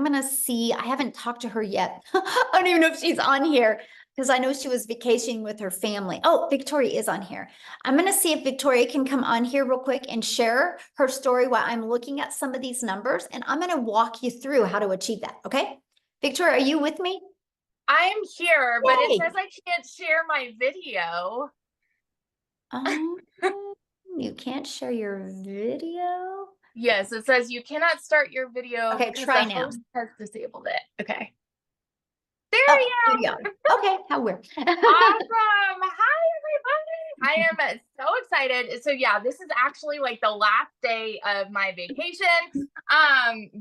I'm gonna see, I haven't talked to her yet. I don't even know if she's on here because I know she was vacationing with her family. Oh, Victoria is on here. I'm gonna see if Victoria can come on here real quick and share her story while I'm looking at some of these numbers, and I'm gonna walk you through how to achieve that, okay? Victoria, are you with me? I'm here, but it says Yay! I can't share my video. Um, you can't share your video? Yes, it says you cannot start your video Okay, because try the now. host has disabled it. Okay. There Oh, we here go. you go. Okay, how weird. Awesome. Hi, everybody. I am so excited. So yeah, this is actually like the last day of my vacation.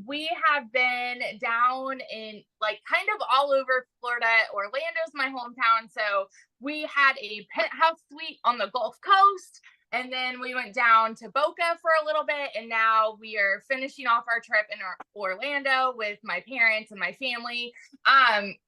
We have been down in like kind of all over Florida. Orlando's my hometown. So we had a penthouse suite on the Gulf Coast. And then we went down to Boca for a little bit. And now we are finishing off our trip in Orlando with my parents and my family.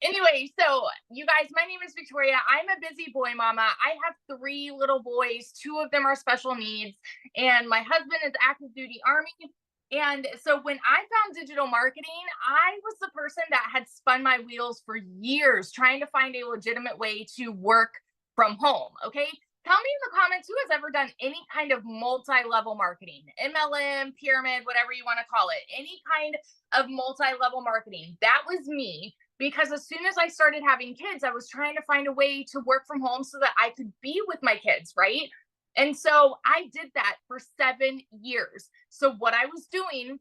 Anyway, so you guys, my name is Victoria. I'm a busy boy mama. I have 3 little boys. 2 of them are special needs, and my husband is active duty Army. And so when I found digital marketing, I was the person that had spun my wheels for years trying to find a legitimate way to work from home. Okay. Tell me in the comments who has ever done any kind of multi-level marketing, MLM, pyramid, whatever you want to call it, any kind of multi-level marketing. That was me, because as soon as I started having kids, I was trying to find a way to work from home so that I could be with my kids, right? And so I did that for 7 years. So what I was doing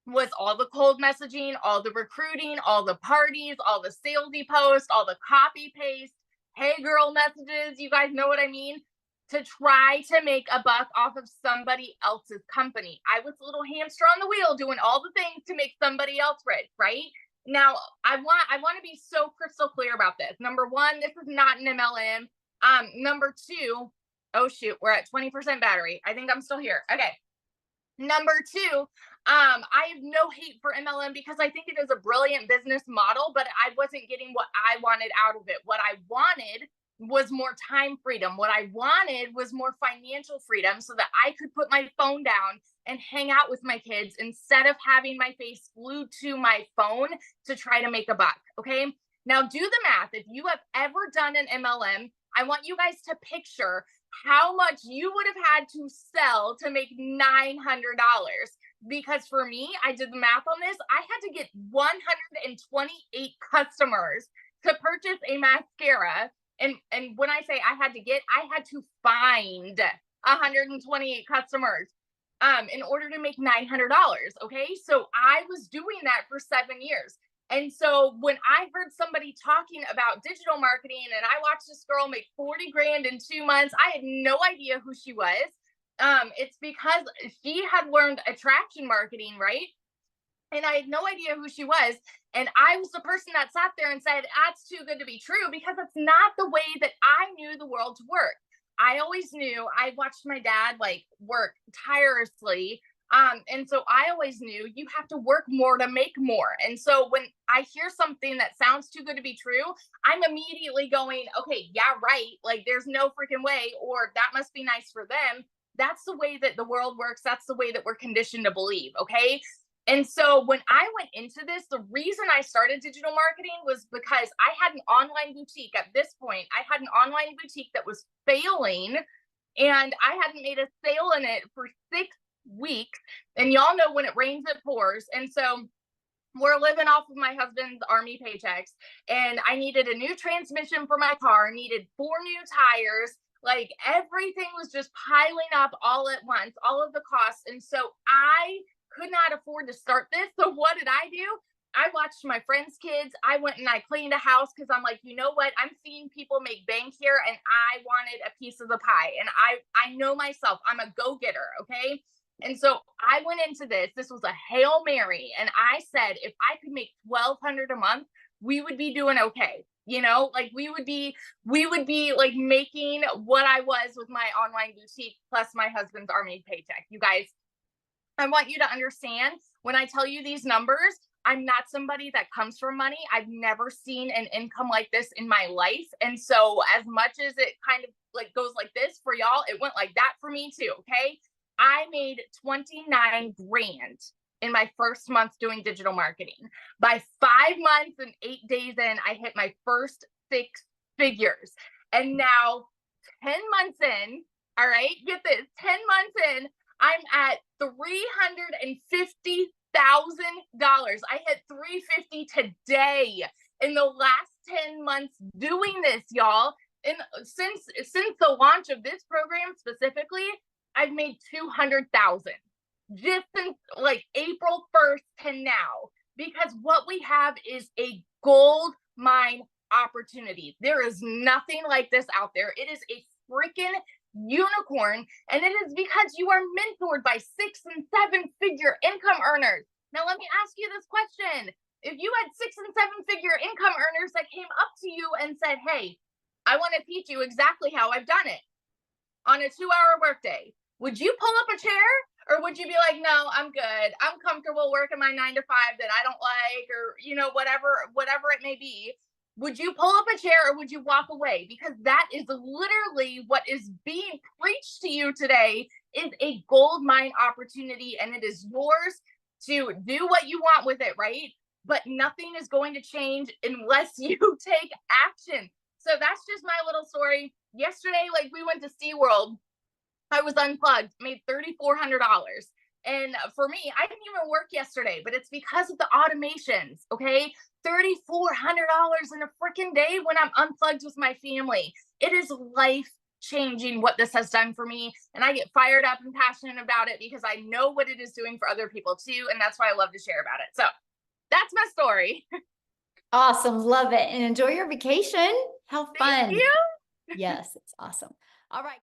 was all the cold messaging, all the recruiting, all the parties, all the salesy posts, all the copy paste, hey girl messages, you guys know what I mean, to try to make a buck off of somebody else's company. I was a little hamster on the wheel doing all the things to make somebody else rich, right? Now, I want to be so crystal clear about this. Number 1, this is not an MLM. Number 2, oh shoot, we're at 20% battery. I think I'm still here. Okay. Number 2, I have no hate for MLM because I think it is a brilliant business model, but I wasn't getting what I wanted out of it. What I wanted was more time freedom. What I wanted was more financial freedom so that I could put my phone down and hang out with my kids instead of having my face glued to my phone to try to make a buck. Okay. Now do the math. If you have ever done an MLM, I want you guys to picture how much you would have had to sell to make $900. Because for me, I did the math on this. I had to get 128 customers to purchase a mascara. And when I say I had to get, I had to find 128 customers in order to make $900. Okay. So I was doing that for 7 years. And so when I heard somebody talking about digital marketing and I watched this girl make 40 grand in 2 months, I had no idea who she was. It's because she had learned attraction marketing, right? And I had no idea who she was. And I was the person that sat there and said, that's too good to be true, because it's not the way that I knew the world to work. I always knew, I watched my dad like work tirelessly. And so I always knew you have to work more to make more. And so when I hear something that sounds too good to be true, I'm immediately going, okay, yeah, right. Like there's no freaking way, or that must be nice for them. That's the way that the world works. That's the way that we're conditioned to believe. Okay. And so when I went into this, the reason I started digital marketing was because I had an online boutique. At this point, I had an online boutique that was failing, and I hadn't made a sale in it for 6 weeks. And y'all know when it rains, it pours. And so we're living off of my husband's Army paychecks, and I needed a new transmission for my car, needed 4 new tires. Like everything was just piling up all at once, all of the costs. And so I could not afford to start this. So what did I do? I watched my friends' kids. I went and I cleaned a house because I'm like, you know what? I'm seeing people make bank here, and I wanted a piece of the pie. And I know myself. I'm a go-getter, okay? And so I went into this. This was a Hail Mary. And I said, if I could make $1,200 a month, we would be doing okay. You know, like we would be like making what I was with my online boutique plus my husband's Army paycheck. You guys, I want you to understand, when I tell you these numbers, I'm not somebody that comes from money. I've never seen an income like this in my life. And so as much as it kind of like goes like this for y'all, it went like that for me too. Okay. I made 29 grand in my first month doing digital marketing. By 5 months and 8 days in, I hit my first 6 figures. And now 10 months in, all right, get this, 10 months in, I'm at $350,000. I hit 350 today in the last 10 months doing this, y'all. And since the launch of this program specifically, I've made 200,000 just since like April 1st to now, because what we have is a gold mine opportunity. There is nothing like this out there. It is a freaking unicorn, and it is because you are mentored by 6- and 7-figure income earners. Now, let me ask you this question. If you had 6- and 7-figure income earners that came up to you and said, hey, I want to teach you exactly how I've done it on a 2-hour workday, would you pull up a chair, or would you be like, no, I'm good. I'm comfortable working my 9 to 5 that I don't like, or, you know, whatever it may be. Would you pull up a chair, or would you walk away? Because that is literally what is being preached to you today, is a gold mine opportunity, and it is yours to do what you want with it, right? But nothing is going to change unless you take action. So that's just my little story. Yesterday, like, we went to SeaWorld. I was unplugged, made $3,400. And for me, I didn't even work yesterday, but it's because of the automations, okay? $3,400 in a freaking day when I'm unplugged with my family. It is life changing what this has done for me. And I get fired up and passionate about it because I know what it is doing for other people too. And that's why I love to share about it. So that's my story. Awesome. Love it. And enjoy your vacation. How fun. Thank you. Yes, it's awesome. All right.